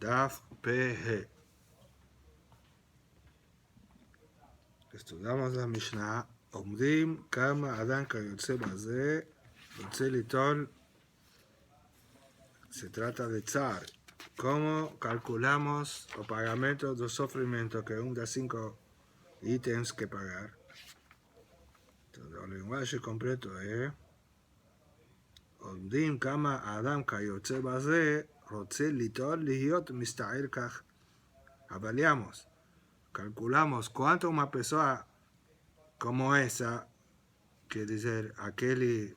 Daf PG. Estudiamos la Mishnah. Omdim kama adan kayotze baze, yotze litol. Se trata de tzar. ¿Cómo calculamos o pagamentos de sufrimiento que un de 5 ítems que pagar? Entonces, el lenguaje completo es Omdim kama adan kayotze baze, yotze litol lihiot mista'ir kach. Avaliamos, calculamos cuánto una persona como esa, que dice aquel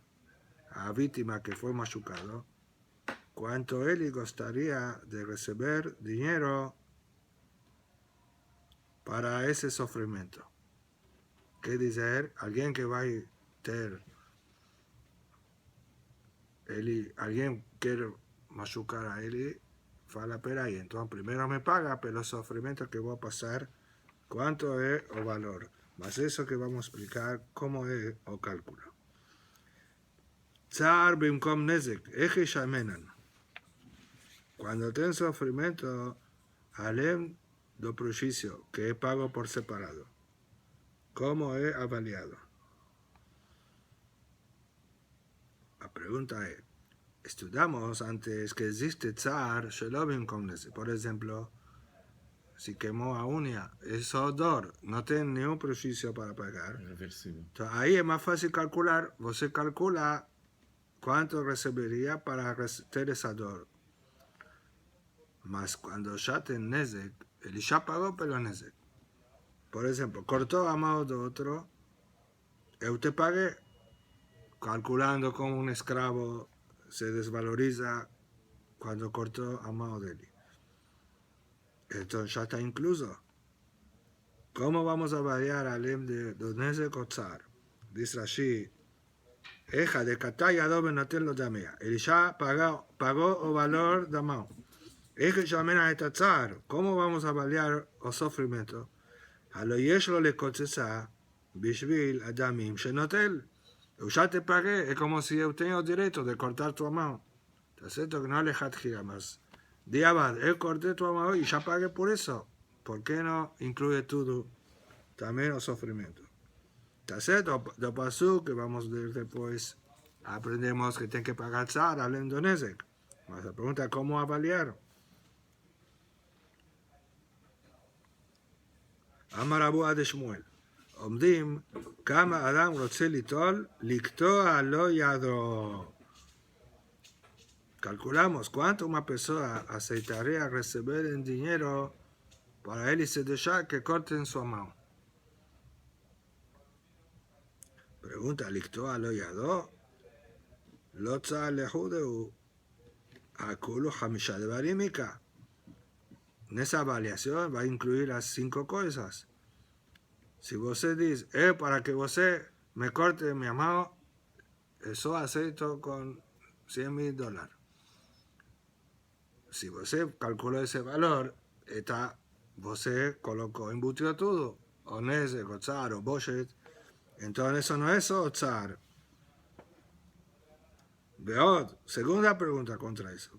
a víctima que fue machucado, cuánto él gustaría de recibir dinero para ese sufrimiento. ¿Qué dice? Alguien que va a tener, alguien quiere machucar a él, fala pera y entonces primero me paga, pero el sufrimiento que voy a pasar, cuánto es el valor. Más eso que vamos a explicar cómo es el cálculo. Tzar bimkom nezek, eje shamenan. Cuando ten sufrimiento, alem do prejuicio, que es pago por separado. ¿Cómo es avaliado? La pregunta es, estudiamos antes que existe tzar, shelo bimkom nezek. Por ejemplo, si quemó a uña, es odor, no tiene ningún prejuicio para pagar. Reversible. Entonces, ahí es más fácil calcular, você calcula cuánto recibiría para tener esa dor. Mas cuando ya ten nezek, él ya pagó pero nezek. Por ejemplo, cortó a mano de otro, yo te pagué, calculando como un esclavo se desvaloriza cuando cortó a mano de él. Entonces ya está incluso. ¿Cómo vamos a variar al de nezek o tzar? Dice Rashi, eja de kataya dobe notel lo llamea. Él ya pagó el valor de mano. Eje shamena et tzar. ¿Cómo vamos a variar el sufrimiento? הלא יש לו לקוצצה בשביל הדמים שנוטל. Ya te pagué, es como si yo tengo derecho de cortar tu mano. ¿Está cierto que no le jatgira más? Día va, él corté tu mano y ya pagué por eso. ¿Por qué no incluye todo también el sufrimiento? ¿Está cierto? De paso que vamos a ver después, aprendemos que tiene que pagar tzar al endonezek. Mas la pregunta es cómo avaliar. אמר רבו עד שמואל, עומדים כמה אדם רוצה ליטול, לקטוע לו ידו. Calculamos cuánto una persona aceptaría recibir en dinero para él y se dejar que corten su mano. Pregunta, לקטוע לו ידו? לא צער לחודהו, הכולו 5 דברים מכך. En esa avaliación va a incluir las 5 cosas. Si você dice, para que você me corte mi mano, eso acepto con $100,000. Si você calculó ese valor, você colocó, embutió todo, o nezek, o tzar, o boshet, entonces eso no es tzar. Veod, segunda pregunta contra eso.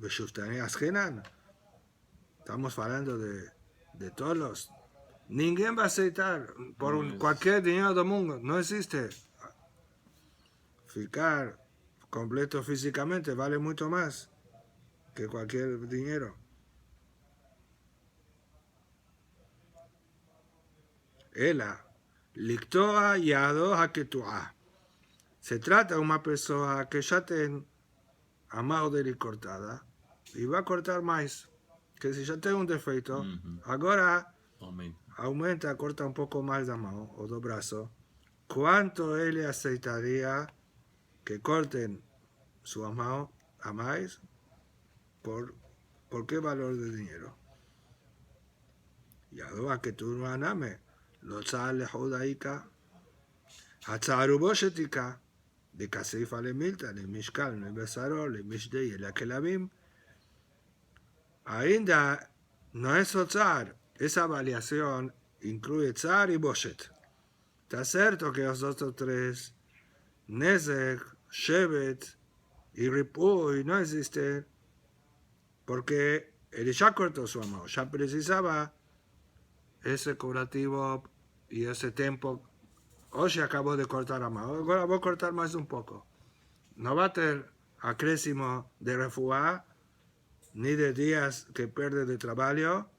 Estamos hablando de todos los. Ninguém va a aceptar por cualquier dinero del mundo. No existe. Ficar completo físicamente vale mucho más que cualquier dinero. Ela, lictoa yado haketua. Se trata de una persona que ya tiene a mano de él cortada y va a cortar más. Que si ya tiene un defecto, ahora aumenta, corta un poco más la mano o dos brazos. ¿Cuánto él aceptaría que corten su mano a más? ¿Por qué valor de dinero? ידוע כתורה נמי, לא צער לחודאיקה, הצער הוא בושתיקה, דכסיפא למילתא, למשקל, מבשרו, למשדי, לכלבים. Ainda no es tzar. Esa avaliación incluye tzar y boshet. Está cierto que los otros tres, nezek, shevet y ripuy, no existen porque él ya cortó su amado, ya precisaba ese curativo y ese tiempo. Hoy acabó de cortar amado, ahora voy a cortar más un poco. No va a tener acréscimo de refuá, ni de días que pierde de trabajo,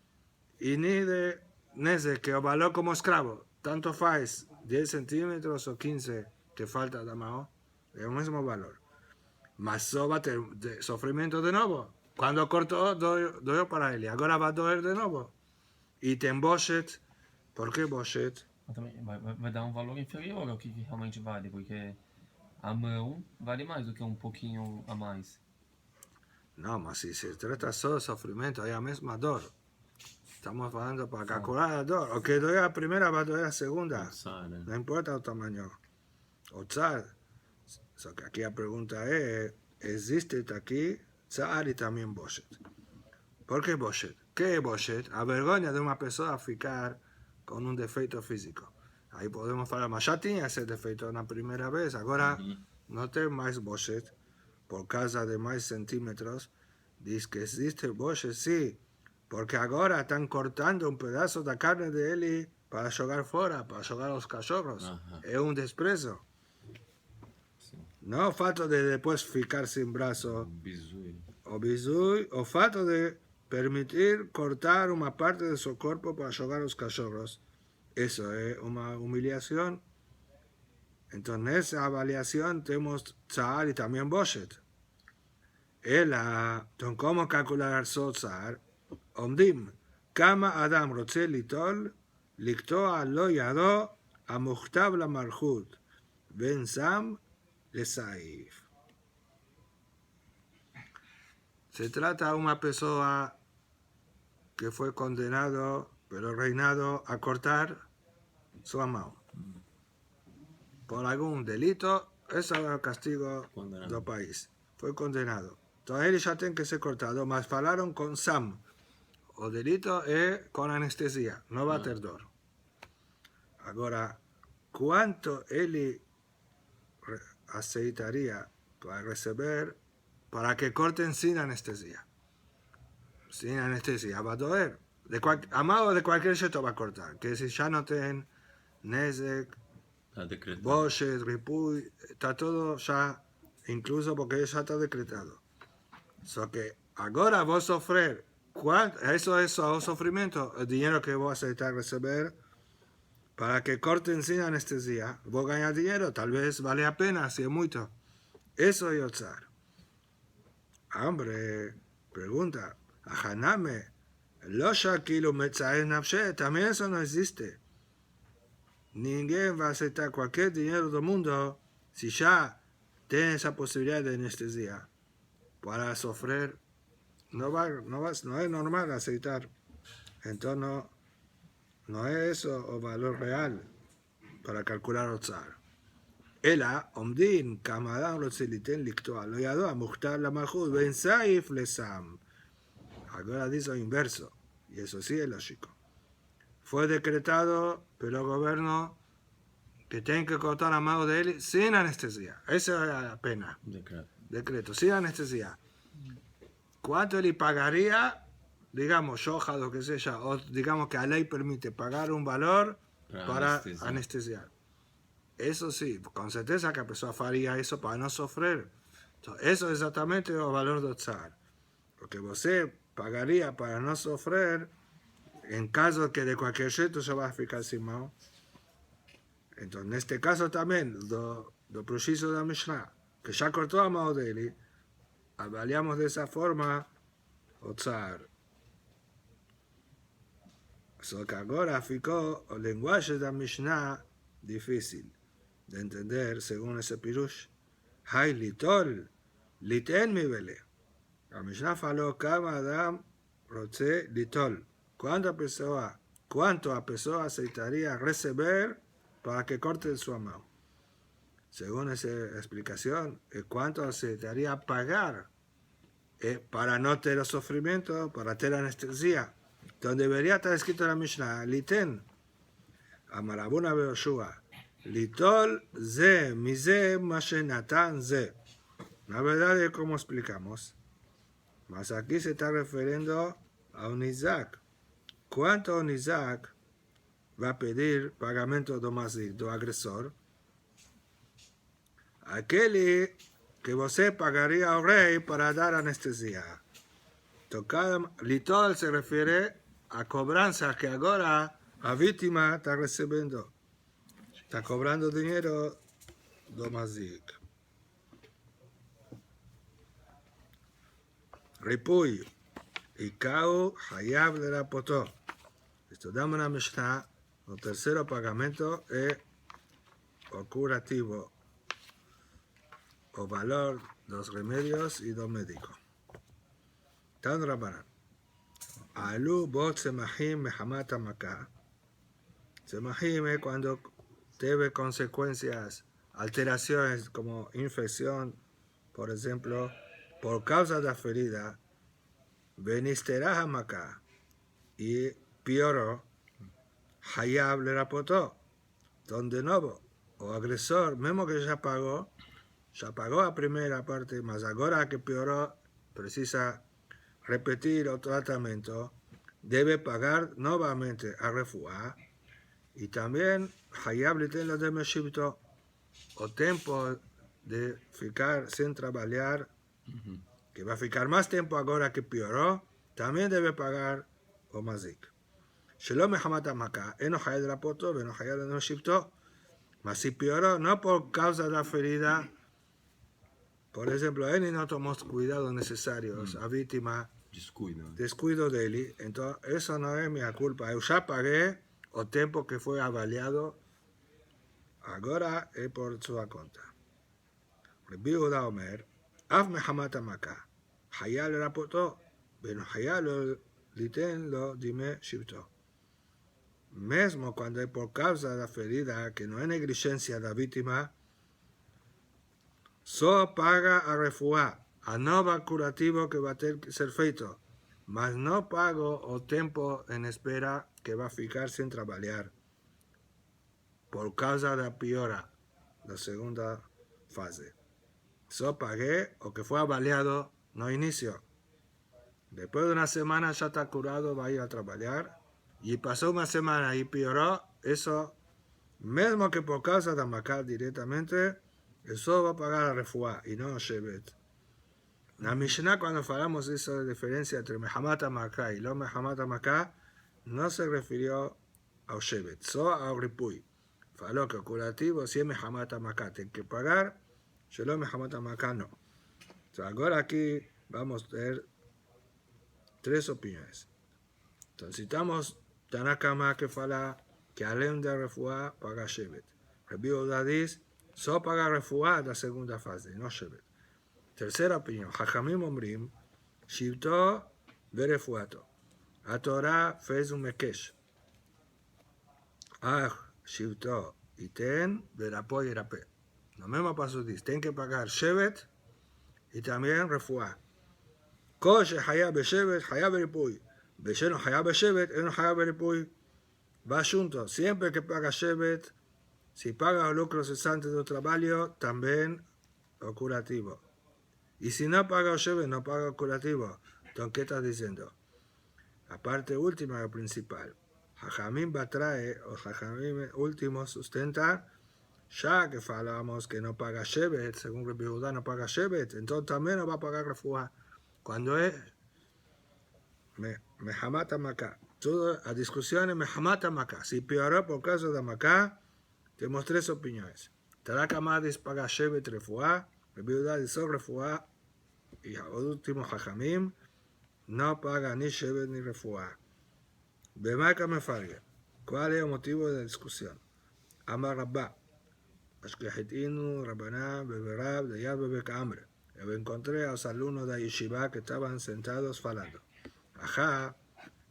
y ni de nese que való como esclavo. Tanto faz 10 centímetros o 15 que falta de amado, es el mismo valor. Mas eso va a tener sufrimiento de nuevo. Cuando cortó, doy para él. Ahora va a doer de nuevo. E tem Boshet. Por que Boshet? Mas também vai dar um valor inferior ao que realmente vale, porque a mão vale mais do que um pouquinho a mais. Não, mas se se trata só de sofrimento, é a mesma dor. Estamos falando para calcular a dor. O que doer a primeira vai doer a segunda. Tsar, Não importa o tamanho. O tsar. Só que aqui a pergunta é: existe aqui tsar e também Boshet? Por que Boshet? Que é Boshet? A vergonha de uma pessoa ficar com um defeito físico. Aí podemos falar, mas já tinha esse defeito na primeira vez, agora não tem mais Boshet, por causa de mais centímetros. Diz que existe Boshet, sim, porque agora estão cortando um pedaço da carne dele para jogar fora, para jogar aos cachorros. É um desprezo. Não o fato de depois ficar sem braço, bizu. o bizu, o fato de permitir cortar uma parte de seu corpo para jogar aos cachorros. Isso é uma humilhação. Então, nessa avaliação, temos tsar e também Boshet. Então, como calcular só tsar? עומדים, כמה אדם רוצה ליטול, לקטוע לא ידו המוכתב למלכות, בין שם לסעיף. Se trata de una persona que fue condenado, pero reinado a cortar su mano. Por algún delito, eso es el castigo del país. Fue condenado. Entonces él ya tiene que ser cortado, mas falaron con Sam. O delito es con anestesia, no va a tener dor. Ahora, ¿cuánto él aceitaría para recibir para que corten sin anestesia? Sin anestesia va a doler. Amado de cualquier jeito va a cortar. Que si ya no tienen Nezek, Boshet, Ripuy, está todo ya, incluso porque ya está decretado. So que ahora vos sofrer, eso es el sufrimiento, el dinero que vos aceitar recibir para que corten sin anestesia. Vos ganas dinero, tal vez vale la pena, si es mucho. Eso es Yotzar. Hombre, pregunta, a Haname, lo shakilo metzae nafshe, también eso no existe. Ninguém va a aceptar cualquier dinero del mundo si ya tiene esa posibilidad de anestesia. Para sufrir, no es normal aceitar. Entonces no es eso el valor real para calcular Otzar. Ela, עומדים כמה אדם רוצה ליתן לקטוע, לא ידוע, מוכתר למלכות, בין סעיף לסם. Ahora dice lo inverso, y eso sí es lógico. Fue decretado por el gobierno que tienen que cortar la mano de él sin anestesia. Esa es la pena. Decreto, sin anestesia. ¿Cuánto le pagaría? Digamos, yoja, lo que sea, o digamos que la ley permite pagar un valor para anestesiar. Eso sí, con certeza que la persona haría eso para no sufrir. Entonces, eso es exactamente el valor de Otzar. Porque usted pagaría para no sufrir en caso que de cualquier jeito se va a ficar sin mano. Entonces, en este caso también, lo preciso de la Mishnah, que ya cortó la mano de él, avaliamos de esa forma Otzar. Só que ahora ficó el lenguaje de la Mishnah difícil de entender según ese pirush. Hay litol, liten mi vele. La Mishnah faló kama adam roche litol. ¿Cuánto a pessoa aceitaría recibir para que corte su mano? Según esa explicación, ¿cuánto aceitaría pagar para no tener sufrimiento, para tener anestesia? Donde debería estar escrito en la Mishnah, liten. Amarabuna beoshua. Litol ze, mize, mashenatan ze. La verdad es como explicamos. Mas aquí se está refiriendo a un Isaac. ¿Cuánto un Isaac va a pedir pagamento do mazik, do agresor? Aquele que você pagaria ao rei para dar anestesia. Litor se refiere a cobranza que agora a vítima está recebendo. Está cobrando dinheiro do mazik. Ripui. Ikau hayav lerapoto. Estudamos na Mishnah. O terceiro pagamento é o curativo. O valor dos remédios e do médico. Tan Rabanan. Alu bot semahim mehamat hamaka. Semahim es cuando debe consecuencias, alteraciones como infección, por ejemplo, por causa de la ferida, benistera hamaka y pioró, hayab le rapotó, donde nuevo, o agresor, mismo que ya pagó a primera parte, mas ahora que pioró, precisa repetir el tratamiento, debe pagar nuevamente a refuá y también hayab le ten lo de meshibto, o tiempo de ficar sin trabajar, que va a ficar más tiempo ahora que pioró, también debe pagar o mazik. Shalom mehamat hamaka, eno hayab le rapoto, eno hayab le meshibto, mas si pioró, no por causa de la ferida, por ejemplo, él no tomó cuidados necesarios, a víctima, descuido de él, entonces eso no es mi culpa. Yo ya pagué el tiempo que fue avaliado, ahora es por su cuenta. Rabbi Yehuda Omer, Af mehamat hamaka, hayal le rapotó, pero hayal lo liten lo dime shibto. Mesmo cuando es por causa de la ferida, que no es negligencia de la víctima, solo paga a refuá, a nova curativo que va a tener que ser feito, mas no pago o tiempo en espera que va a ficar sin trabajar por causa de la piora, la segunda fase. Solo pagué o que fue avaliado, no inicio. Después de una semana ya está curado, va a ir a trabajar, y pasó una semana y pioró, eso, mismo que por causa de Macá directamente, eso va a pagar a refuá y no a Shevet. En la Mishnah, cuando hablamos de esa diferencia entre Mehamat HaMakah y lo Mehamat HaMakah, no se refirió a Shevet, solo a Ripui. Faló que el curativo, si es Mehamat HaMakah, tiene que pagar, si lo Mehamat HaMakah no. Entonces, ahora aquí vamos a ver tres opiniones. Entonces, citamos Tanakama que fala que além de refuá paga Shevet. Rabbi Yehuda dice, solo paga refuá la segunda fase, no Shevet. Tercera opinión, Jajamim Omrim, Shivto verefuato. A Torah fez un mekesh. Ah, Shivto iten verapó y rapé. Lo mismo paso dice, tienen que pagar Shevet y también refuá. Koshe hayab Shevet, hayab veripui. Besheno hayab Shevet, eno hayab veripui. Va junto, siempre que paga Shevet, si paga el lucro cesante del trabajo, también el curativo. Y si no paga el Shevet, no paga el curativo. Entonces, ¿qué estás diciendo? La parte última y principal. Jajamim Batrae, o Jajamim último, sustenta, ya que falamos que no paga Shevet, según Rabbi Yehuda no paga Shevet, entonces también no va a pagar refuá. Cuando es Mehamat HaMakah. Toda la discusión es Mehamat HaMakah. Si pioró por causa de Makah, tenemos tres opiniones. Tanakama dice paga Shevet refuá, Rabbi Yehuda dice refuá, y el último Jajamim no paga ni Shevet ni refuá. Bemaka me falga. ¿Cuál es el motivo de la discusión? Amar Rabba. Ashkehitinu, Rabbaná, Beberab, de Yad Bebek Amre. Yo encontré a los alumnos de Yeshiva que estaban sentados falando. Ajá,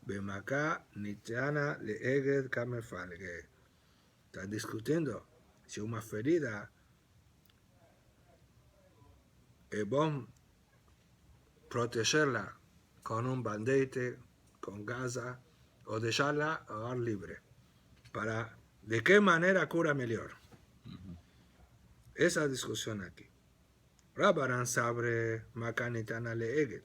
Bemaka, Nitiana, Leeged, Kamefalge. Están discutiendo si una ferida es bueno protegerla con un bandete, con gasa, o dejarla a ar libre. Para, ¿de qué manera cura mejor? Esa discusión aquí. Rabbanan sabre makanitana leeged.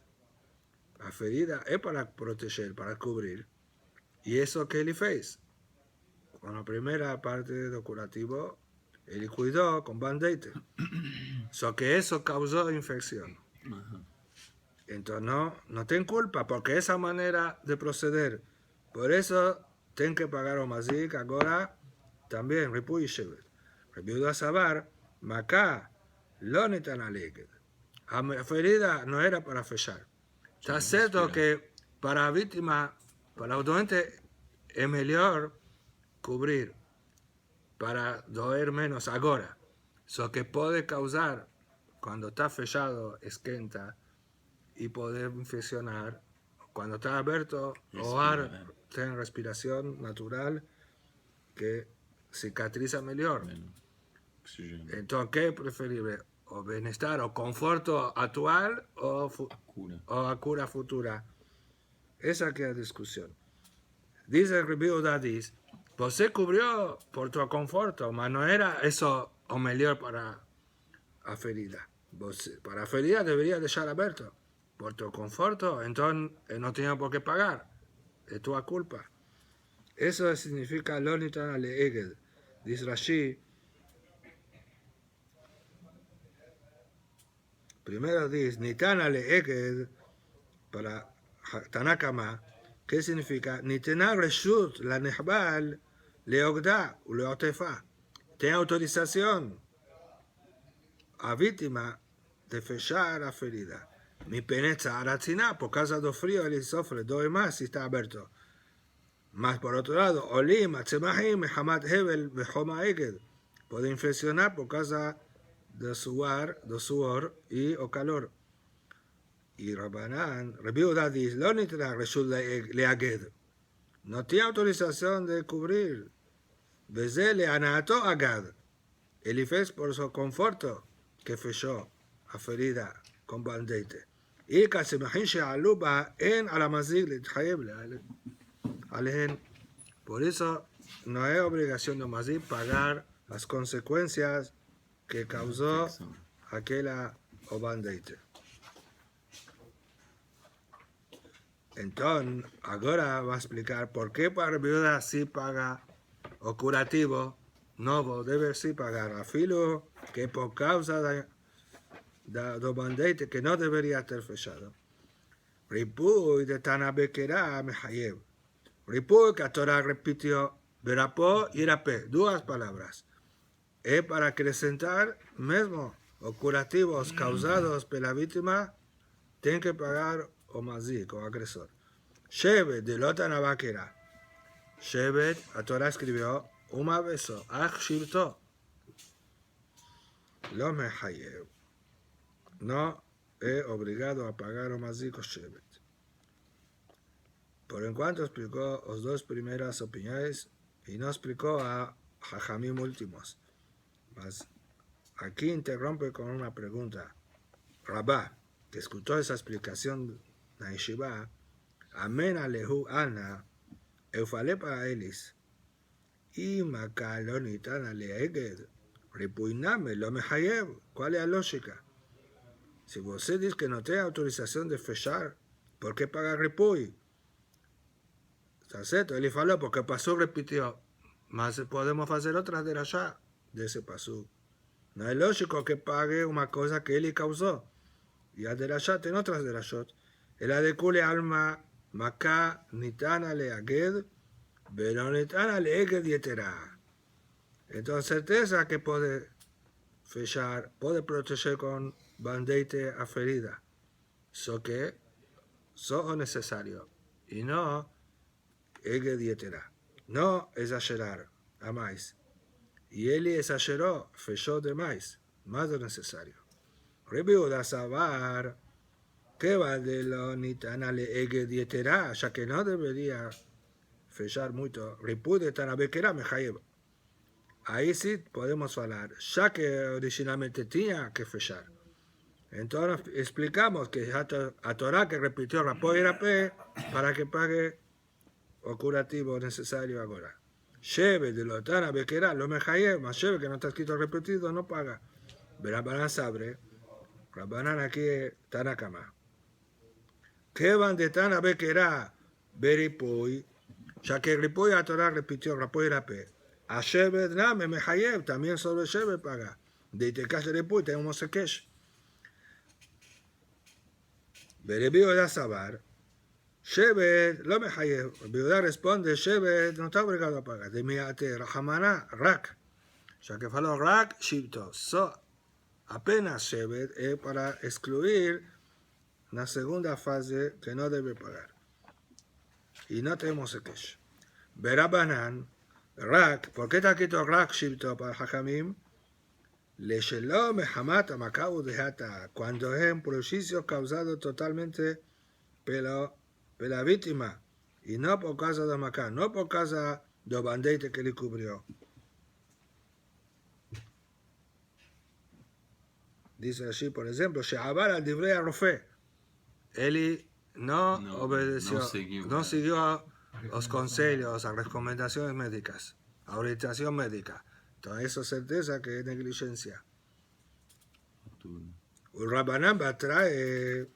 La ferida es para proteger, para cubrir. Y eso que él hizo. Con la primera parte del curativo, él cuidó con band-aid. Que eso causó infección. Entonces no ten culpa, porque esa manera de proceder, por eso ten que pagar o mazik ahora también, Ripuy y Shevet. Reviuda Sabar, Macá, lo netan alegre. La ferida no era para fechar. Está cierto que para la víctima, para el doente, es mejor cubrir para doer menos ahora. Eso que puede causar, cuando está fechado, esquenta y poder infeccionar. Cuando está abierto, o tiene respiración natural que cicatriza mejor. Entonces, ¿qué es preferible? O bienestar o conforto actual o a cura futura. Esa que es la discusión. Dice el Rabbi Udadis, pues se cubrió por tu conforto, pero no era eso o mejor para la ferida. Para la ferida debería dejar abierto. Por tu conforto, entonces no tenía por qué pagar. Es tu culpa. Eso significa lo nitan ale eged. Dice Rashi. Primero dice nitan ale eged para Tanakama. ¿Qué significa? Nitena reshut la nehbal leogda u leotefa. Tiene autorización a víctima de fechar la ferida. Mi peneza aratzina, por causa del frío, él sufre 2 más si está abierto. Más por otro lado, olim, atzemahim, mehamat hebel, behoma eged. Puede infeccionar por causa de suor y o calor. Y Rabbanan, Rabbi Uda dice, lo nitra reshut leaged. No tiene autorización de cubrir. Beze leanato agad. Él hizo por su conforto que fechó la ferida con band-aid. Y casi imagín שעלו בה אין על המזיק להתחייב עליהן. Por eso no es obligación de Mazik pagar las consecuencias que causó aquella o band-aid. Entonces, ahora va a explicar por qué para viuda sí paga o curativo, no debe sí pagar a filo que por causa de band-aid que no debería estar fechado. Ripuy de Tanabekera Mehayev. Ripuy que a Torah repitió Berapó y Rapé, 2 palabras. Es para acrecentar mismo o curativos causados por la víctima, tienen que pagar o mazik o agresor. Shevet de Lota Nabakera. Shevet, a Torah escribió una beso, Ach Shirto. Lo Mehayev. No es obligado a pagar o mazik o Shevet. Por en cuanto explicó las 2 primeras opiniones y no explicó a Jajamim últimos. Mas aquí interrumpe con una pregunta. Rabá, que escuchó esa explicación de la Yeshiva, Amen alehu ana, eufale para elis, y macalonitan aleeged, ripuiname lo mehayev. ¿Cuál es la lógica? Si usted dice que no tiene autorización de fechar, ¿por qué paga ripuy? Está cierto, él faló porque pasó repitió, más podemos hacer otras de allá de ese pasú. No es lógico que pague una cosa que él causó. Y a derashat en otras derashot. El adecule alma maká nitana le aged, pero nitana le eged yetera. Entonces certeza que puede fechar, puede proteger con band-aid a ferida. Eso que es necesario. Y no eged yetera. No exagerar a más. Y él exageró, fechó de más de necesario. Rabbi Uda Sabar, que va de lo nitana le eged yetera, ya que no debería fechar mucho. Ripuy de Tanabekera Mehayev. Ahí sí podemos hablar, ya que originalmente tenía que fechar. Entonces explicamos que a Torah que repitió Rapó y Rapé para que pague o curativo necesario ahora. Sheve de lo Tanabekera, lo Mehayev, más Sheve que no está escrito repetido, no paga. Rabbanan sabre. Rabbanan aquí Tanakama. Kevan de Tana Bekerá, Beripui, ya que Ripuy a Torah repitió Rapoy Rapé. A Shevet Name Mehayev, también sobre Shevet paga. De Itekash Ripuy tenemos Sekesh. Berebio da Sabar. Shevet, lo Mehayev. Biudá responde, Shevet no está obligado a pagar. De Miate Rahamana, Rak. Ya que faló Rak, Shipto. Apenas Shevet es para excluir la segunda fase que no debe pagar. Y no tenemos Sekesh. Berabanan, Rak, ¿por qué está escrito Rak Shipto para Hajamim? Lesheló Mehamat Amakabu de Hata, cuando es un prejuicio causado totalmente por la víctima, y no por causa de Macá, no por causa del bandete que le cubrió. Dice así, por ejemplo, Shehabar al Divrei Arofé. Él no obedeció, no siguió los consejos, las recomendaciones médicas, la orientación médica. Entonces, eso es certeza que es negligencia. El Rabanán trae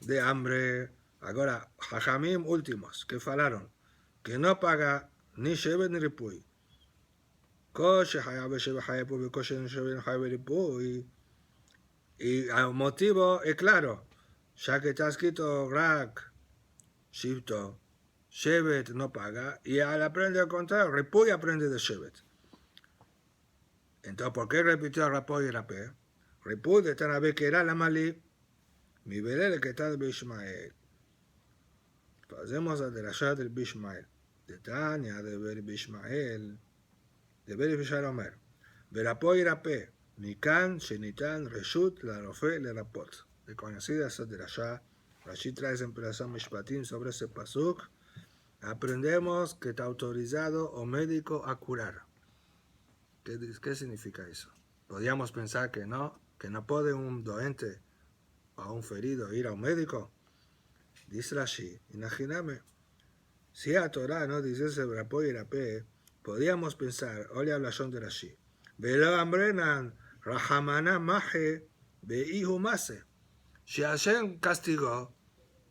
de hambre. Ahora, Jajamim últimos que falaron que no paga ni Shevet ni Ripuy. Y el motivo es claro, ya que está escrito Rak, Shipto, Shevet no paga, y al aprender al contrario, Ripuy aprende de Shevet. Entonces, ¿por qué repitió Rapoy y Rapé? Ripuy de Tanabe que era la Malí, mi veré que está de Bishmael. Pasemos a de la Shah del Bishmael. De Tania, de Beri Bishmael, de Beri Bishmael Omer. Verapoy y Rapé. Mikan, Shenitan, Reshut, la Rofe, le Rapot. De conocida esa de la Shah. Rashi trae en Perasam Mishpatim sobre ese pasuk. Aprendemos que está autorizado o médico a curar. ¿Qué significa eso? Podríamos pensar que no puede un doente o un ferido ir a un médico. Dice Rashi, imagíname, si a Torah no dice Rapoy y Rapé, podríamos pensar, oye habla Shon de Rashi, Velo Ambrenan, Rahamana Maje, Beihu Mase. Si Hashem castigó,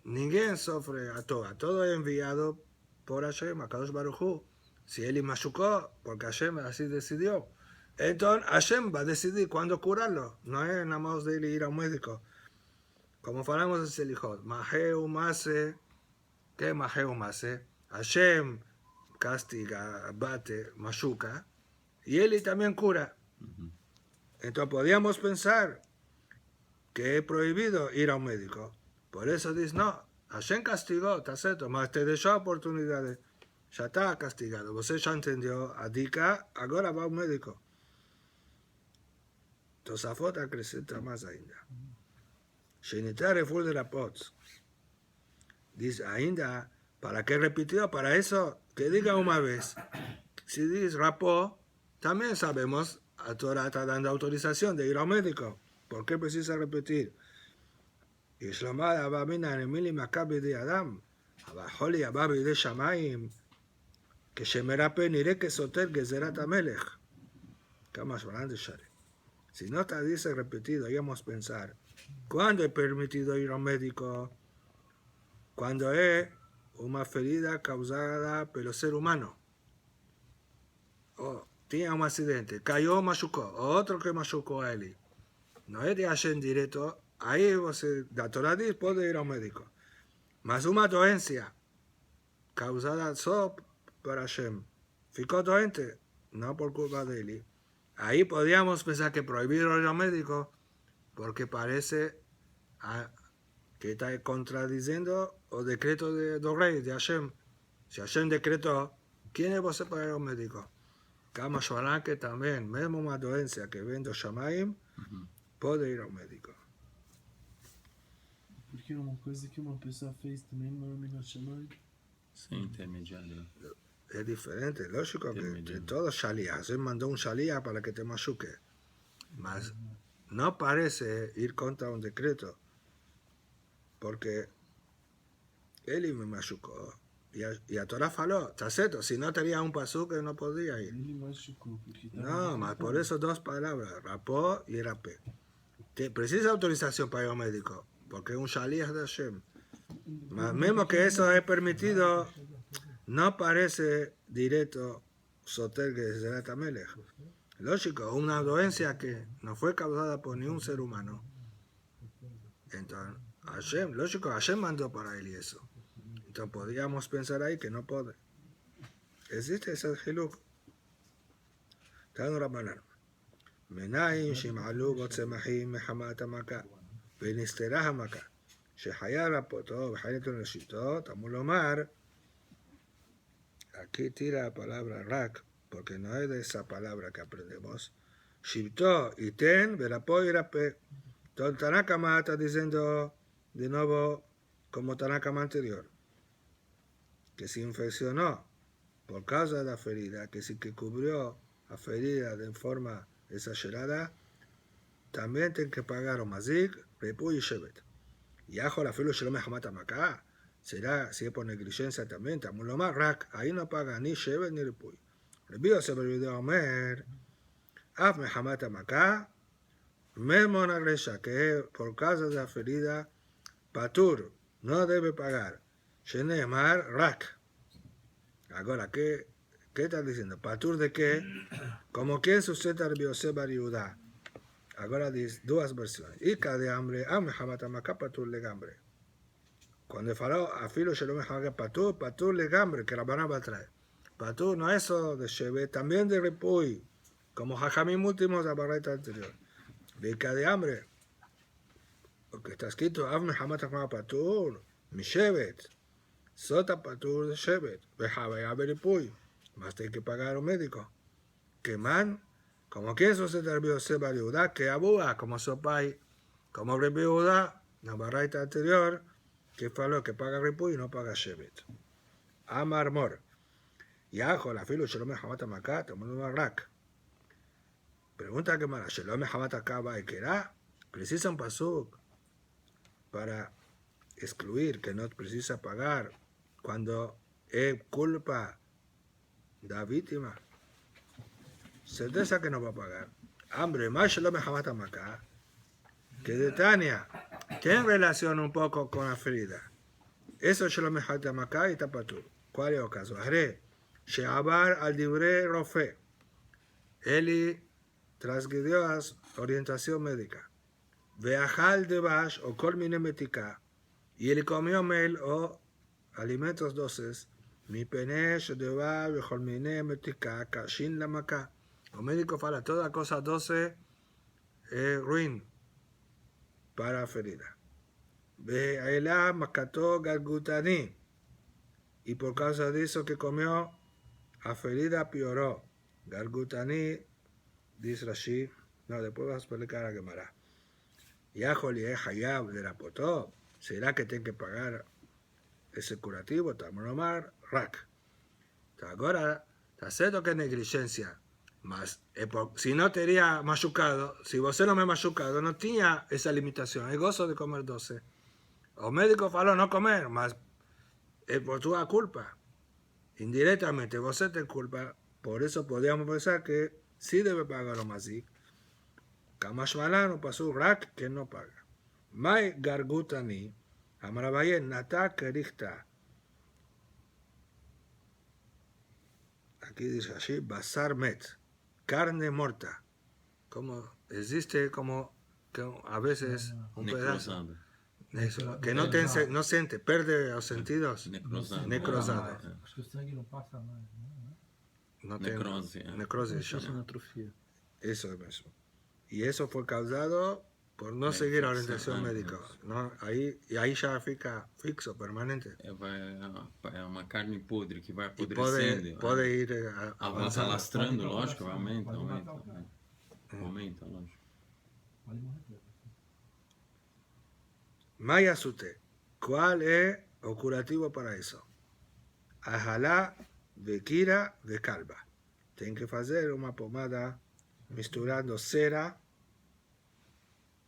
ninguém sufre a todo es enviado por Hashem, a Kadosh Baruj Hu. Si él machucó, porque Hashem así decidió, entonces Hashem va a decidir cuándo curarlo, no es nada más de ir a un médico. Como falamos de Selijot, Maheu Mase, ¿qué es Maheu Mase? Hashem castiga, bate, machuca, y él también cura. Entonces podríamos pensar que es prohibido ir a un médico. Por eso dice, no, Hashem castigó, está cierto, mas te dejó oportunidades. Ya está castigado, usted ya entendió, adica, ahora va a un médico. Tosafot acrescenta más ainda. Shenitar reful de la Pots. Dice, ainda, ¿para qué repitió? Para eso, que diga una vez. Si dice rapó, también sabemos, a Torah está dando autorización de ir al médico. ¿Por qué precisa repetir? Y Shlomad Abamina Nemili Makabi de Adam, Abaholi Ababi de Shamaim, que Shemerape Nire que Soter Gezerat Amelech. Camas Baran de Share. Si no te dice repetido, íbamos a pensar, ¿cuándo es permitido ir al médico? Cuando es una ferida causada por el ser humano. O tiene un accidente, cayó, machucó, o otro que machucó a él. No es de Hashem directo, ahí la Torah dice, puede ir al médico. Mas una dolencia causada solo por Hashem, ficó doente, no por culpa de él. Ahí podríamos pensar que prohibir ir al médico, porque parece que está contradiciendo el decreto del rey, de Hashem. Si Hashem decretó, ¿quién es vos para ir al médico? Kama Shoran que también, mismo una dolencia que vende Shamaim, puede ir ao médico. Porque é uma coisa que uma pessoa fez também não é Minas Shammai. Sim, intermediário. Es diferente, lógico que todo Shaliach. Hashem mandó un Shaliach para que te machuque. Mas no parece ir contra un decreto. Porque él me machucó. Y a Torah faló, está cierto, si no tenía un pasú que no podía ir. Ele machucou, porque No, mas por eso dos palabras, rapó y rapé. Precisa autorización para ir al médico, porque es un Shaliach de Hashem. Mas mismo que eso es permitido, no parece directo soter que será Tamelech. Lógico, una dolencia que no fue causada por ningún ser humano. Entonces, Hashem, lógico, Hashem mandó para él y eso. Entonces podríamos pensar ahí que no puede. Existe ese hiluk. Tanu Rabbanan. Menayim shim'alu botzemahim mehamat hamaka. ונסתרה המכה, שחיה רפותו וחיילתו נשיתו, תמול לומר, aquí tira la palabra rak, porque no es de esa palabra que aprendemos, shibto y ten, verapó y rapé. Entonces Tanakama está diciendo de nuevo, como Tanakama anterior, que se infeccionó por causa de la ferida, que si que cubrió la ferida de forma exagerada, también tiene que pagar o mazik, repuy y shevet. Y ajo la filo shalom mehamat hamaka, será si es por negligencia también, también lo más rak, ahí no paga ni shevet ni repuy. Repito, se me olvidó Omer, af mehamat hamaka, mismo una grecia que por causa de la ferida, patur, no debe pagar. Shenemar rak. Ahora, ¿qué está diciendo? ¿Patur de qué? Como quien sustenta al Biosé Bar Yudá. Ahora dice dos versiones. Ica de hambre, mehamat hamaka patur legambre. Cuando faló a filo shalom mehamat patur legambre, que Rabbanan va a traer. Patur no eso de shevet, también de repuy, como Jajamim últimos de la barreta anterior. Ica de hambre, porque está escrito, mehamat hamaka patur, mi shevet. Sota patur de shevet, vejaba y repuy. Más tiene que pagar a un médico. Que man, como que eso se terminó Seba Yehuda, que abúa, como Sopai, como Rebbe Yehuda, la barraita anterior, que faló que paga repuy y no paga shevet. Amar mor. Y ajo, la filo, Shalom Mehamat Hamaka, tomando un rak. Pregunta que mala, Shalom Mehamat Hamaka, ¿qué era? Precisa un pasuk para excluir que no precisa pagar cuando es culpa de la víctima. Certeza que no va a pagar. Hambre, más Shalom Mehamat Hamaka, que de Tania, tiene relación un poco con la ferida. Eso Shalom Mehamat Hamaka y Tapatur. ¿Cuál es el caso? Haré, Sheabar al Dibre Rofe. Eli transgredió a orientación médica. Veajal de Bash o Colmine Metica. Y él comió mel o alimentos doces. Mi penesh de Bash o Colmine Metica, Kashin la Maca. El médico fala toda cosa doce es ruin para la ferida. Ve'ela Makato Galgutani. Y por causa de eso que comió, la ferida pioró. Galgutani, dice Rashi, no, después vas a explicar a Gemara. Yaholi es hayab de la potó. ¿Será que tiene que pagar ese curativo? Tamonomar, rak. Ahora, está cierto que es negligencia. Mas, si no te haría machucado, si vos no me machucado, no tenía esa limitación, el gozo de comer 12. O médico faló no comer, mas es por tu culpa. Indirectamente, vos te culpa, por eso podríamos pensar que sí debe pagar lo más así. Kamashmalan o pasó rak que no paga. Mai gargutani, amarabayen nata kerikta. Aquí dice así, basar met. Carne muerta, como existe como que a veces un pedazo eso, que no siente, pierde los sentidos, necrosado. Acho que o sangue não passa mais, né? No tiene necrosis se llama. atrofia. Eso es eso. Y eso fue causado por no seguir la orientación médica, ¿no? Ahí já fica fixo, permanente. É uma carne podre que vai Y apodrecendo. puede ir Avança avanzando. lastrando, lógico, aumenta, Pode aumenta. matar o cara. Aumenta, lógico. Pode morrer. Maya Sute, ¿cuál es el curativo para eso? Ajalá, Bekira, de calva. Tienen que hacer una pomada misturando cera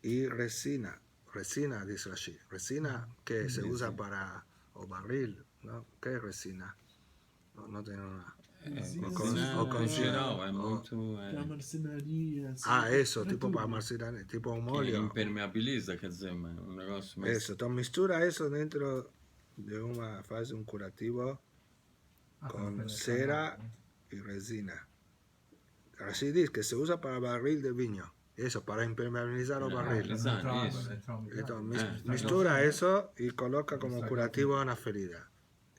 y resina. Resina, dice así. Resina que se usa para o barril, ¿no? ¿Qué es resina? No tengo una. o con geral, é o- muito. Pra marcenaria, assim. Ah, eso, pra tipo tudo. para marcinar, tipo um Que óleo. impermeabiliza, quer dizer, um negócio mais. Eso, entonces mistura eso dentro de una fase, un curativo con cera y resina. Así dice que se usa para barril de viño. Eso, para impermeabilizar los barriles. Entonces, mistura eso y coloca como curativo en la ferida.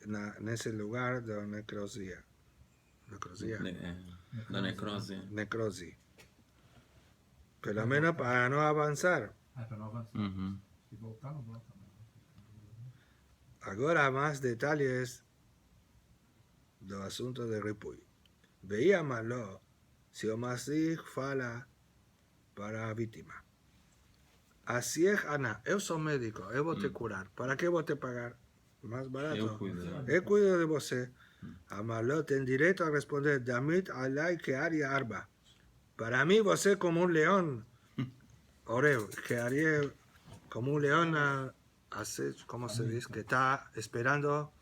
En ese lugar de necrosía. Da necrose. Necrosis. Pelo menos para no avanzar. Uhum. Agora más detalles do assunto de Ripuy. Veía malo se o Masig fala para a vítima. Así es, Ana, eu sou médico, eu vou te curar. Para que vou te pagar? Mais barato. Eu cuido. Eu cuido de você. A Malo tem direito a responder Damit alai que área arba. Para mí você como un león. Oreo, que haría como un león hace, ¿cómo se dice? Que está esperando.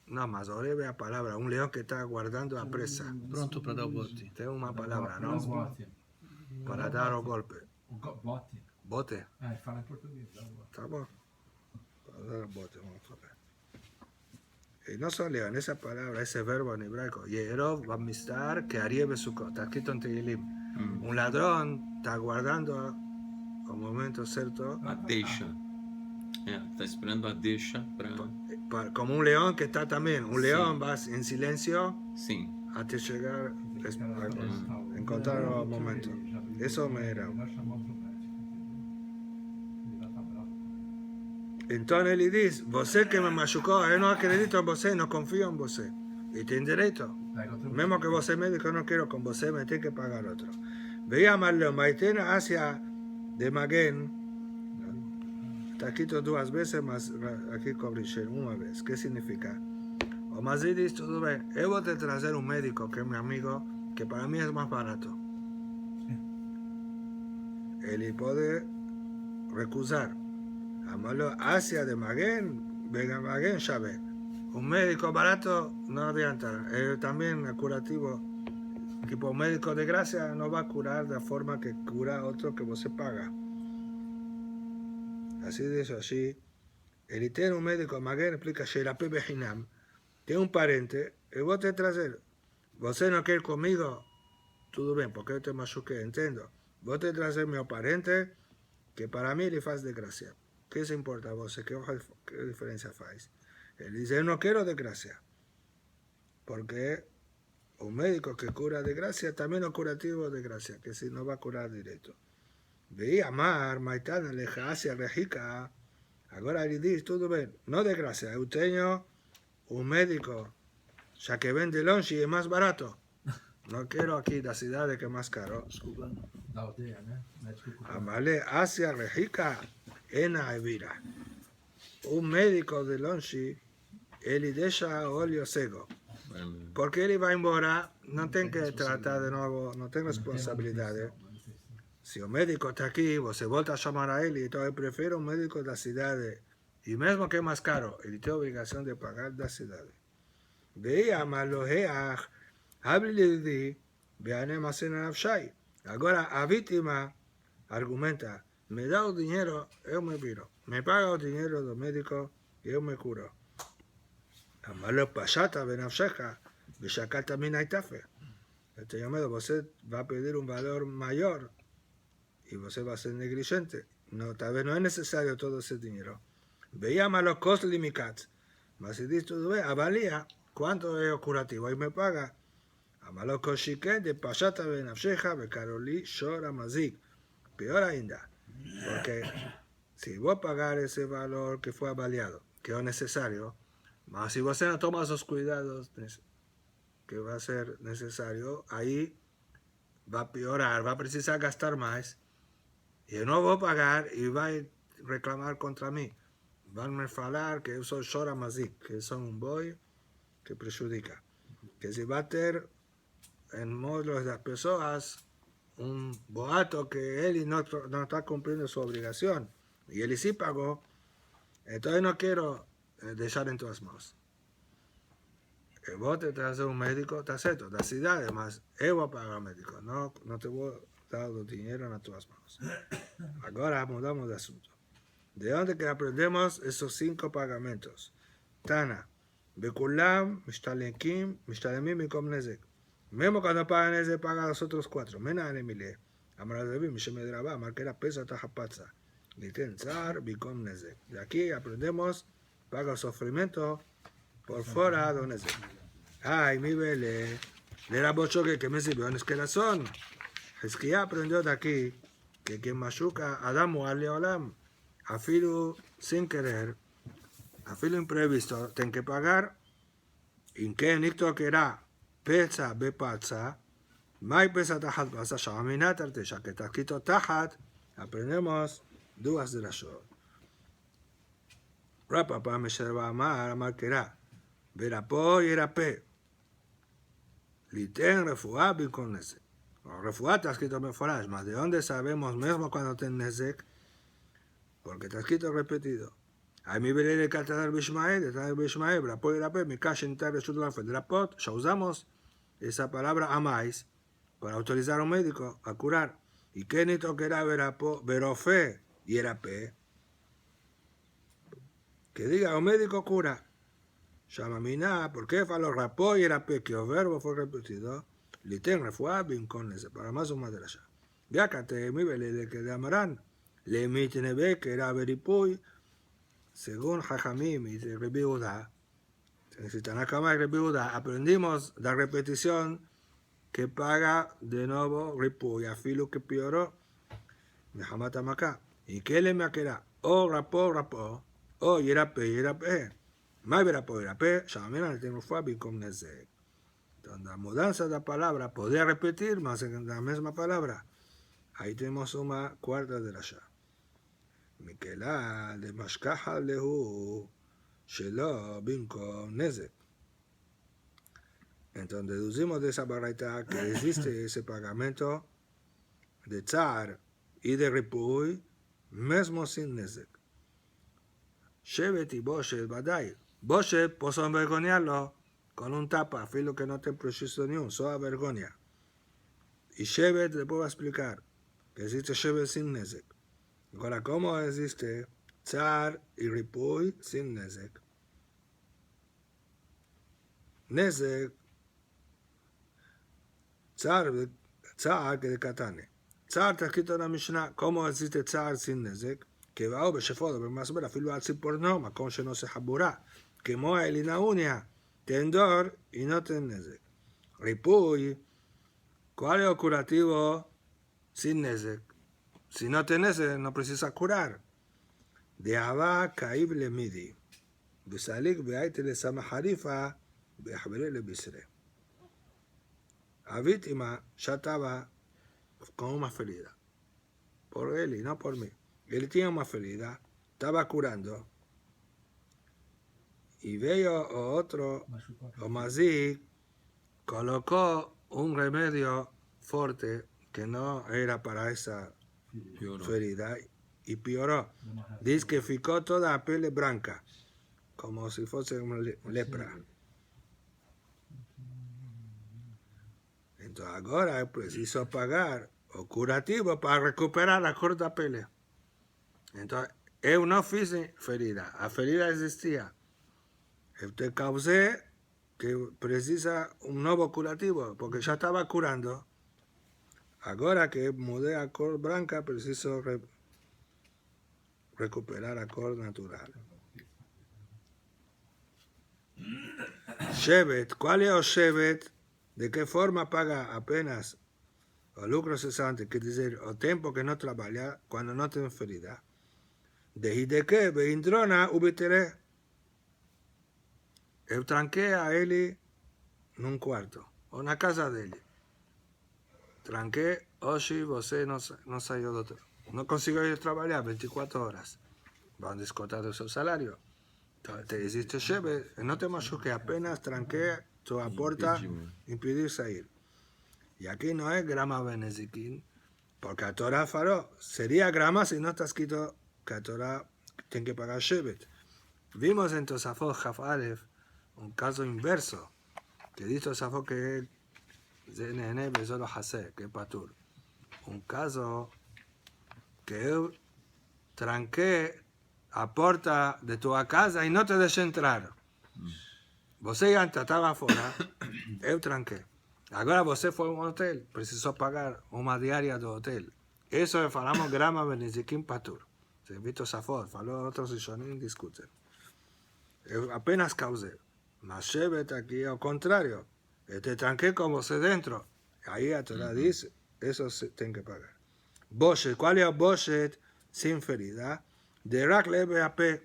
No, más Oreo es la palabra. Un león que está guardando a presa. Pronto para dar o bote. Tengo una palabra, ¿no? Para dar o golpe. Bote. Bote. Fala em português. Tá bom. Para dar el bote, vamos a ver. Y no son león, esa palabra, ese verbo en hebraico. Yerov bamistar que haría besuko. Está escrito en Tehilim. Un ladrón está guardando o momento certo. A deixa. Tá esperando a deixa pra. Como un león que está también. Un león va en silencio Sim. hasta llegar a encontrar el momento. Eso me era. Entonces ele dice, você que me machucou, eu não acredito em você, não confio em você. E tem direito. Mesmo que você é médico, eu não quero com você, me tem que pagar outro. Veía Marlon, Maitena hacia de Maguen. Está escrito duas vezes, mas aqui corrigir uma vez. ¿Qué significa? O Mazid dice, tudo bem, eu vou te trazer um médico que é meu amigo, que para mim é mais barato. Ele pode recusar. Amalo hacia de Maguen, venga Maguen, ya ve. Un médico barato no adianta. También es curativo. Tipo, un médico de gracia no va a curar de la forma que cura otro que vos se paga. Así de eso, así. Él tiene un médico, Maguen explica, Sherape Behinam. Tiene un pariente, y vos te traes. Vos no quieres conmigo, todo bien, porque yo te machuqué, entiendo. Vos te traes mi pariente, que para mí le faz de gracia. ¿Qué se importa a vos? ¿Qué diferencia faz? Él dice, yo no quiero de gracia. Porque un médico que cura de gracia también es curativo de gracia, que si no va a curar directo. Veía Mar, Maitana, Lejacia, Rejica. Ahora él dice, todo bien, no de gracia. Yo tengo un médico, ya que vende longe y es más barato. No quiero aquí la ciudad que es más caro. Da aldeia, né? Médico cubano. Amale hacia Rejica. Ena Evira. Un médico de longe, ele deixa olho cego. Porque ele vai embora, não tem que tratar de novo, não tem responsabilidade. Se o médico está aqui, você volta a chamar a ele, então eu prefiro um médico da cidade. E mesmo que é mais caro, ele tem a obrigação de pagar da cidade. Veia Maloheach, hable-lhe de Beane Masena Nafshai. Agora a vítima argumenta. Me dá o dinheiro, eu me viro. Me paga o dinheiro do médico, eu me curo. Amalo pachata benafshecha, beshakata minaitafe. Eu tenho medo, você vai pedir um valor maior e você vai ser negligente. Não, talvez não é necessário todo esse dinheiro. Veia malo cost limitat. Mas se diz tudo bem, avalia quanto é o curativo e me paga. Amalo koshiken de pachata benafshecha, bekaroli shora mazik. Pior ainda. Porque si vos pagar ese valor que fue avaliado, que es necesario, mas si vos no tomas los cuidados que va a ser necesario, ahí va a piorar, va a precisar gastar más, y no voy a pagar y va a reclamar contra mí. Van a falar que yo soy Shora Mazik, que son un boy que perjudica. Que si va a ter en modo de las personas un boato que él no está cumpliendo su obligación y él sí pagó, entonces no quiero dejar en tus manos. vos te traes un médico, te acepto, da cidade, además, yo voy a pagar al médico, no te voy a dar dinero en tus manos. Ahora mudamos de asunto. ¿De dónde que aprendemos esos 5 pagamentos? Tana, Bekulam, Mishtalemim y Kom Nezek. Mismo cuando pagan Nezek, pagan los otros 4. Mena Anemile, Amar Devi, Mishemedraba, Amar que era peso Tajapatza. Liten Zar, Bikom Nezek. De aquí aprendemos, paga el sufrimiento por fuera de Nezek. Ay, mi vele, le era bochoque que me sirvió en esquelazón. Es que ya aprendió de aquí que quien machuca Adamu al Leolam, afilu sin querer, afilu imprevisto, ten que pagar, en que nicto que era pesa bepatza, mai pesa tajat pasa, shaminat artesha, que está escrito tajat, aprendemos dudas de la shor. Rapapa me lleva amar que era, verapo y era pe, liten refuá bin con nezek. Refuá está escrito meforash, mas de dónde sabemos mismo cuando ten nezek, porque está escrito repetido. Hay mi veré de Catadar Bishmael, de Catadar Bishmael, Brapo y Rape, mi cash en Tarre Shudlaf de Rapot, ya usamos esa palabra amáis para autorizar a un médico a curar. ¿Y qué ni toquera Verapo, Verofe y Rape? Que diga, un médico cura. Shamamina, ¿por qué falo Rapo y Rape? Que el verbo fue repetido. Liten refuá bin con ese, para más o más de la ya. Ya que mi veré de que de Amarán. Le emiten ve que era Veripuy, según Jajamim y Rebi Udá, si Tanakama y Rebi Udá, aprendimos la repetición que paga de nuevo Ripuy, afilu que pioró, Mehamata Maká. ¿Y qué le me queda? O rapo, o yerape, más verapo, Shamamina le tengo fabin con Nezek. Entonces, la mudanza de la palabra, podría repetir más en la misma palabra. Ahí tenemos una cuarta de la ya. Mikela de Mashkaha Lehu Shelo Binkom Nezek. Entonces deducimos de esa baraita que existe ese pagamento de tzar y de ripuy, mismo sin Nezek. Shevet y Boshet Badai. Boshet, puedo envergonarlo con un tapa, filo que no te preciso ni un, soa vergonia. Y Shevet le puedo explicar que existe Shevet sin Nezek. Ahora, ¿cómo existe tzar y ripuy sin Nezek? Nezek, tzar que de katane. Tzar está escrito en la Mishnah, ¿cómo existe tzar sin Nezek? Que va a beshefodo, pero más o menos, filo al por norma, como se no se jabura, que moa elina unia, tendor y no ten Nezek. Ripuy, ¿cuál es el curativo sin Nezek? Si no tenés, no precisa curar. De Abba Kaib le Midi. Besalik Beaite le Samaharifa, Behabere le Bisre. La víctima ya estaba con una ferida. Por él y no por mí. Él tenía una ferida, estaba curando. Y veo otro, o Mazik, colocó un remedio fuerte que no era para esa ferida y pioró. Dice que ficó toda la piel blanca, como si fuese una lepra. Entonces ahora es preciso pagar o curativo para recuperar la corta piel. Entonces, yo no hice ferida, la ferida existía. Te causé que precisa un nuevo curativo, porque ya estaba curando. Ahora que mudé a cor blanca, preciso recuperar a cor natural. Shevet, ¿cuál es el Shevet? ¿De qué forma paga apenas el lucro cesante? Que decir, el tiempo que no trabaja cuando no tiene ferida. ¿De qué? Beindrona ubitere. Yo tranqué a él en un cuarto, o en la casa de él. Tranqué, Oshi, você no salió de otro. No consiguió ir a trabajar 24 horas. Van a descontar de su salario. Entonces, te hiciste cheve, no te machuque, apenas tranqué tu puerta, impedir salir. Y aquí no es grama benezikin, porque a Torah faró. Sería grama si no está escrito que a Torah tiene que pagar shevet. Vimos en Tosafot Jaf Aleph un caso inverso. que dice Tosafot que זה נהנה וזה לא חסר, que es patur. Un caso que yo tranqué a porta de tu casa y no te deixé entrar. Você antes estava fora, eu tranquei. Agora você foi a um hotel, precisou pagar uma diária do hotel. Isso falamos grama benizikim patur. Se Vitor Safot falou, outros rishonim discutem. Eu apenas causei. Mas Shevet aqui é o contrário. Eu te tranquei com você dentro. Aí a Torá diz, isso se tem que pagar. Boshet, qual é o Boshet sem ferida? De rak leve a pé.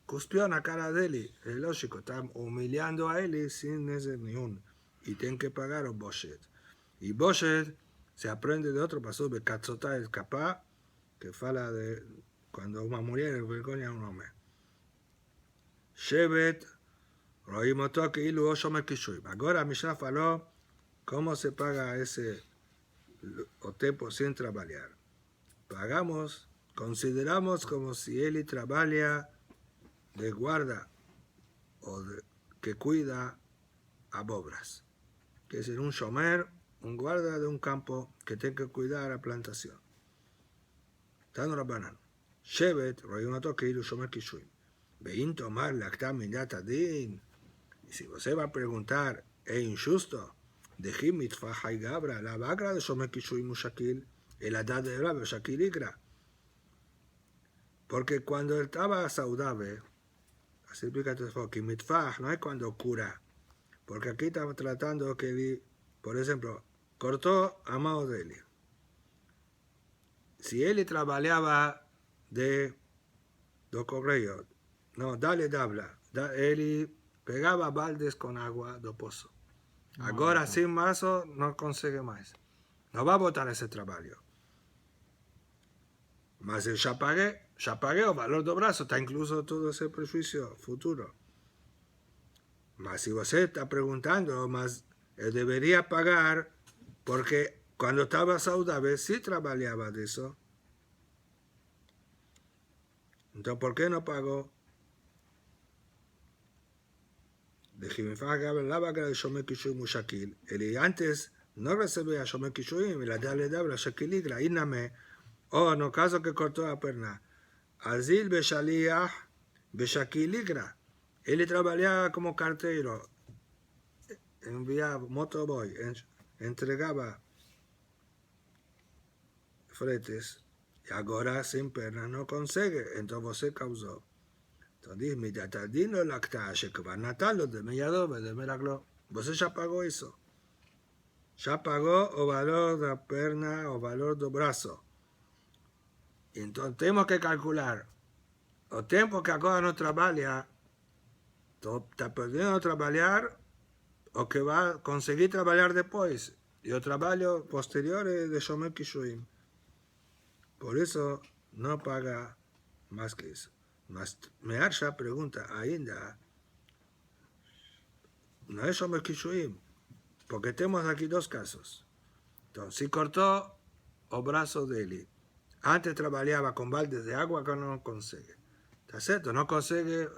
Cuspió na cara dele. É lógico, está humilhando a ele sem nezer nenhum. E tem que pagar o Boshet. E Boshet se aprende de outro passo, de Katzotá escapar, que fala de quando uma mulher envergonha um homem. Shevet, רואים אותו כאילו הוא שומר קישואים. Agora a Mishnah falou como se paga esse o tempo sem trabalhar. Pagamos, consideramos como si ele trabalha de guarda o de, que cuida abobras. Que es un shomer, un guarda de un campo que tiene que cuidar a plantación. Tano Rabbanan. Shevet, רואים אותו כאילו שומר קישואים. ואם תאמר לקטע מידת הדין, y si você va a preguntar, ¿es injusto? Dejé mitfaj y gabra, la bagra de shomer kishuim ushakil, el adad de Rabbe ushakil igra. Porque cuando él estaba saludable, así explica que mitfaj no es cuando cura, porque aquí estaba tratando que él, por ejemplo, cortó a mano de él. Si él trabajaba de correo, no, dale dabla, él pegaba baldes con agua do pozo. Agora, sin mazo, no consigue más. No va a botar ese trabajo. Mas el ya pagué o valor do brazo, está incluso todo ese prejuicio futuro. Mas si usted está preguntando, mas él debería pagar porque cuando estaba saludable sí trabajaba de eso. Entonces, ¿por qué no pagó? De Jimifá Gabalaba que el Shomer Kishuim Ushakil. Él antes no recibía Shomer Kishuim y la dale dabla Shakiligra. Iname, o no caso que cortó la perna. Azil Beshaliah Beshakiligra. Él trabajaba como cartero, enviaba motoboy, entregaba fretes. Y ahora sin perna no consigue, entonces se causó. Entonces, מידת הדין או לקטעה שכבר נתן לו דמי ידו ודמי רגלו. Você já pagou isso. Já pagou o valor da perna, o valor do braço. Então, temos que calcular o tempo que agora não trabalha, está perdendo trabalhar, o que vai conseguir trabalhar depois. E o trabalho posterior é de Shomer Kishuim. Por isso, não paga mais que isso. Mas Mearsha pregunta ainda, no es Shomer Kishuim, porque tenemos aquí dos casos. Entonces, si cortó o brazo de él, antes trabajaba con baldes de agua que no consigue. ¿Está cierto? No consigue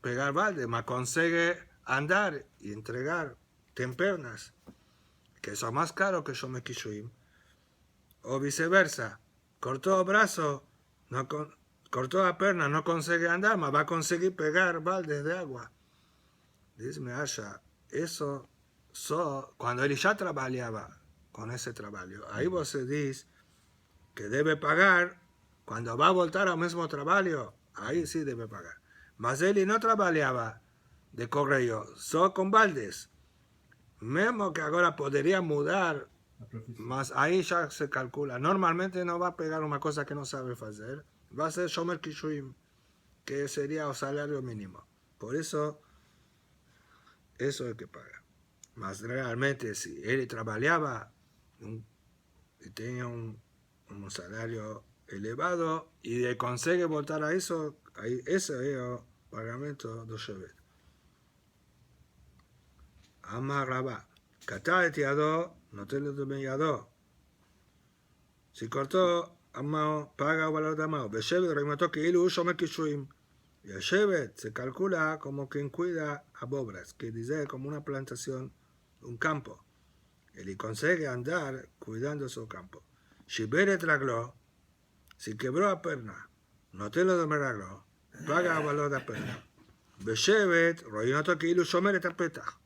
pegar balde, mas consigue andar y entregar tempernas, que son más caros que Shomer Kishuim. O viceversa, cortó el brazo, cortó la perna, no consigue andar, mas va a conseguir pegar baldes de agua. Dice Asha, eso, cuando él ya trabajaba con ese trabajo, ahí vos se dice que debe pagar, cuando va a voltar al mismo trabajo, ahí sí debe pagar. Mas él no trabajaba de correo, solo con baldes. Mismo que ahora podría mudar, mas ahí ya se calcula. Normalmente no va a pegar una cosa que no sabe hacer. Va a ser Shomer Kishuim, que sería el salario mínimo. Por eso, eso es que paga. Mas realmente, si él trabajaba y tenía un salario elevado y consigue voltar a eso, ahí, ese es el pagamento de Shevet. Amar Rabá, Katá et yadó, no te lo tome yadó. Si cortó Amao, paga o valor de Amao. Beshevet, remató que él Shomer Kishuim. Y el Shevet se calcula como quien cuida a bobras, que dice como una plantación un campo. Él consigue andar cuidando su campo. Shiberet raglo, si quebró la perna, no te lo raglo, paga el valor de la perna. Beshevet, roinoto que ilu shomeret a petach.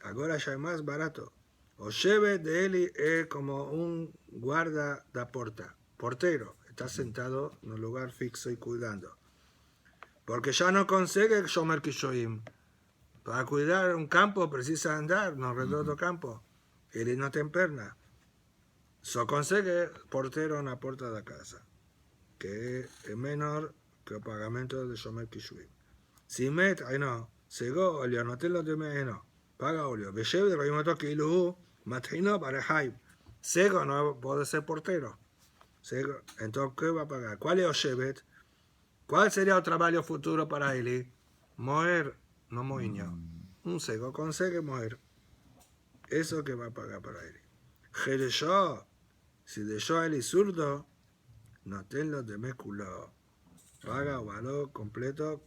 Ahora ya es más barato. O Shevet de él es como un guarda de puerta, portero. Está sentado en un lugar fixo y cuidando. Porque ya no consigue Shomer Kishoim. Para cuidar un campo precisa andar, no alrededor del campo. Él no tiene perna. So consigue portero en la puerta de la casa, que es menor que el pagamento de Shomer Kishoim. Si met, ahí no. Segó, olio, no te lo teme, no. Paga olio. Beshev de Roimoto que ilu, matino para Haib. Sego no puede ser portero. Sego, entonces, ¿qué va a pagar? ¿Cuál es Oshevet? ¿Cuál sería el trabajo futuro para él? Moer, no moiño. Un sego consigue moer. Eso que va a pagar para él. Jereshó, si dejó a él zurdo, no tenlo de méculo. Paga el valor completo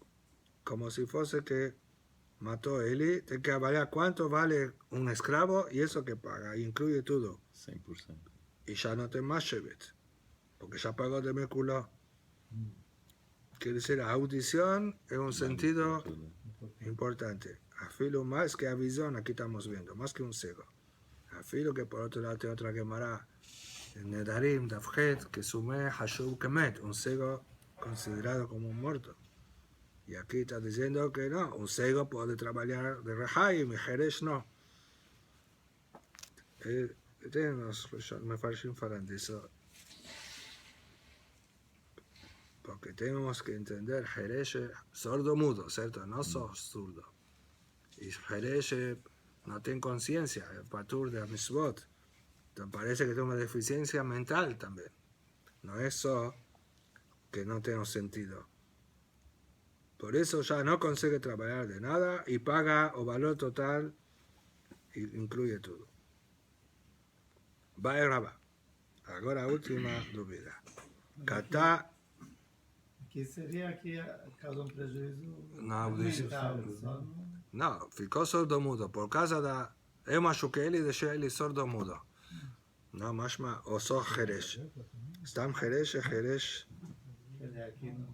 como si fuese que mató a Eli. Tiene que avaliar cuánto vale un esclavo y eso que paga. Incluye todo. 100%. Y ya no tiene más Shevet. Porque ya pagó de méculo. Quiere decir, la audición es un sentido importante. Afilo más que a visión, aquí estamos viendo, más que un cego. Afilo que por otro lado tiene otra Gemara, en Nedarim, Dafjet, que sume Hashub Kemet, un cego considerado como un muerto. Y aquí está diciendo que no, un cego puede trabajar de Rehaim y Jeresh no. Me parece un eso. Porque tenemos que entender, Jeresh, sordo mudo, ¿cierto? No sos zurdo. Y Jeresh no tiene conciencia, el patur de Amishbot. Entonces parece que tiene una deficiencia mental también. No es eso que no tiene sentido. Por eso ya no consigue trabajar de nada y paga el valor total y incluye todo. Va a Rabá. Ahora última dúvida. Catá. Que seria que causa um prejuízo Não, mental, só não, ficou sordo mudo por causa da eu machuquei ele e deixei ele sordo mudo. Não, משמע, או סו חירש. סתם חירש, חירש aqui no,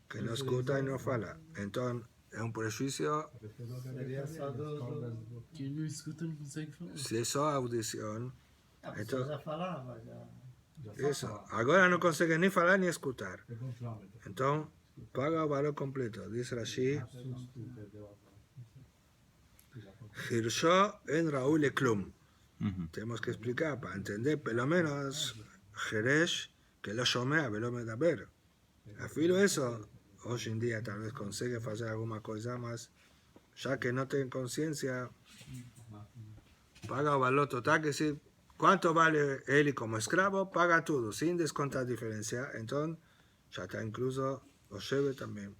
que no escuta y no fala. Entonces, es un prejuicio. seria só do Quem não escuta não consegue falar. Si es só audición, a pessoa já falava, já. eso. Ahora no consigue ni falar ni escutar. Pegou um trauma. Entonces, paga el valor completo. Dice así, Susto, perdeu a voz. Hirsho en Raúl Klum. Uhum. Tenemos que explicar para entender, por lo menos, Jeresh, que lo shomea, que lo medaber. Afilo eso, hoy en día tal vez consigue hacer alguna cosa más, ya que no tiene conciencia, paga el valor total, que si, ¿cuánto vale él como esclavo? Paga todo, sin descontar diferencia, entonces, ya está incluso, lo lleve también.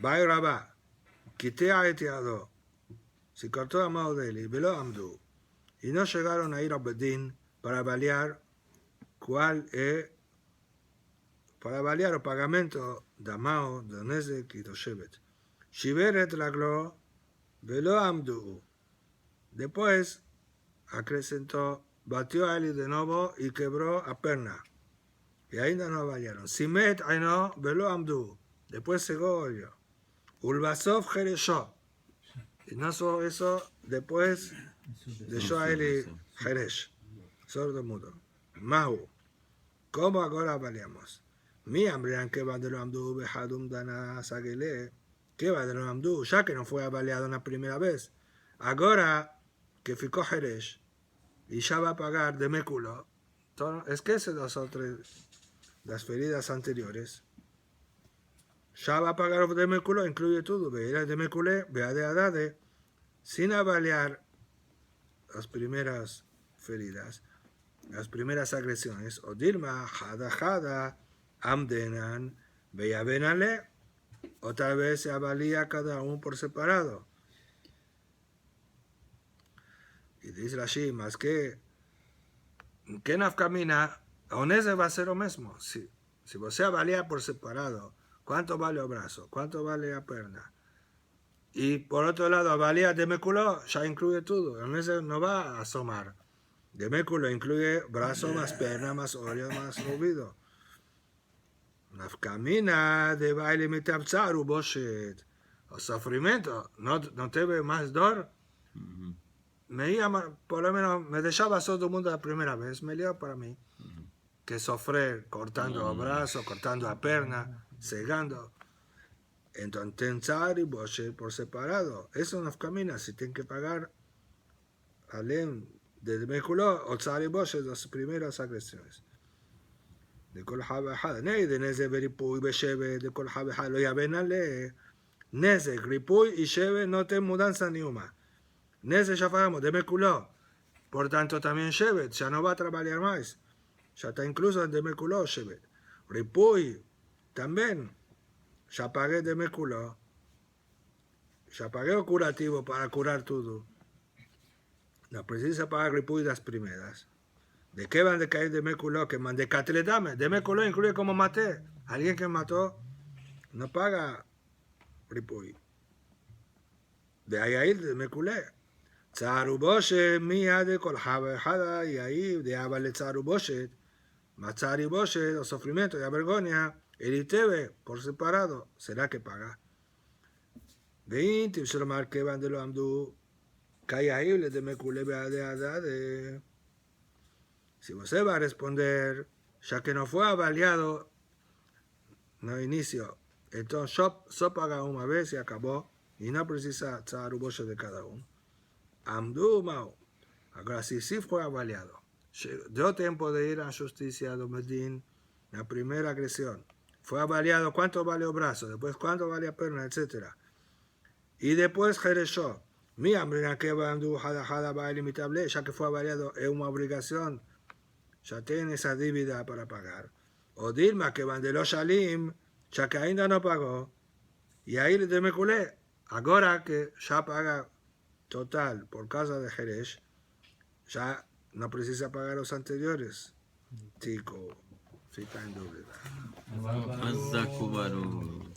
Va y Rabá, quité a Etiado, si cortó a mano de él y velo Amdu, y no llegaron a ir a Bedín para avaliar cuál es, para avaliar el pagamento de Mao, de Nezek y de Shevet. Shiberet Raglo, velo Amdu. Después, acrecentó, batió a él de nuevo y quebró a perna. Y ainda no avaliaron. Simet, ay no, velo Amdu. Después se goyo. Ulbasov Jereshó. Y no solo eso, después dejó a él Jeresh, sordo mudo. Mahu. ¿Cómo ahora avaliamos? Mi hambre que va de lo Amdu, Behadum Dana Sagele. ¿Qué va de lo Amdu? Ya que no fue avaliado una primera vez. Ahora que ficó Jeresh y ya va a pagar de méculo, es que se las otras, las feridas anteriores. Ya va a pagar de méculo, incluye todo. Veía de méculé, vea de adade, sin avaliar las primeras feridas, las primeras agresiones. O Dilma, Jada, Amdenan, veía Benale, otra vez se avalía cada uno por separado. Y dice así, más que nafkamina, Onese va a ser lo mismo. Si você avalia por separado, ¿cuánto vale el brazo? ¿Cuánto vale la perna? Y por otro lado, Avalía de Meculó ya incluye todo. El Nezek no va a asomar. De Meculó incluye brazo más perna más óleo más olvido. Nafkamina de baile mitabzaru boshet. O sufrimiento, no te ve más dolor. Me iba, por lo menos, me dejaba todo el mundo la primera vez, me lió para mí. Que sufrir cortando el brazo, cortando la perna, cegando. Entonces, tensar y boshet por separado. Eso no camina, si tienen que pagar alem de Meculó o tzar y boshet las primeras agresiones. De kol habahad, de nezek ripuy besheve, de kol habahad, lo yaben ale. Nezek, ripuy y sheve no te mudanza ni una. Nezek ya pagamos, de Meculó. Por tanto, también sheve, ya no va a trabajar más. Ya está incluso en de Meculó sheve. Ripuy, también. Ya pagué de Meculó. Ya pagué el curativo para curar todo. No precisa pagar ripuy las primeras. ¿De qué van de caer de Meculó? Que mandé catledame. De Meculó incluye como maté. Alguien que mató no paga ripuy. De ahí de Meculé. Tzaruboshet mía de colhabejada y ahí de abale tzaruboshet. Matzariboshet, o sufrimiento y la vergüenza. El ITV por separado, será que paga. 20, se lo marqué van de lo amdu. Cayahible de Meculé de. Si usted va a responder, ya que no fue avaliado, no inicio, entonces solo paga una vez y acabó, y no precisa tzaruboshet de cada uno. Amdu Mao. Ahora sí fue avaliado. Dio tiempo de ir a justicia a Domedín, la primera agresión. Fue avaliado cuánto vale el brazo, después cuánto vale la perna, etc. Y después Jereshó. Mi hambrina que va andu jada va ilimitable, ya que fue avaliado, es una obligación. Ya tiene esa dívida para pagar. O Dilma que van de los Shalim, ya que ainda no pagó. Y ahí le Meculé. Ahora que ya paga total por causa de Jerez, ya no precisa pagar los anteriores. Tico, si está en duda. Azakubaru.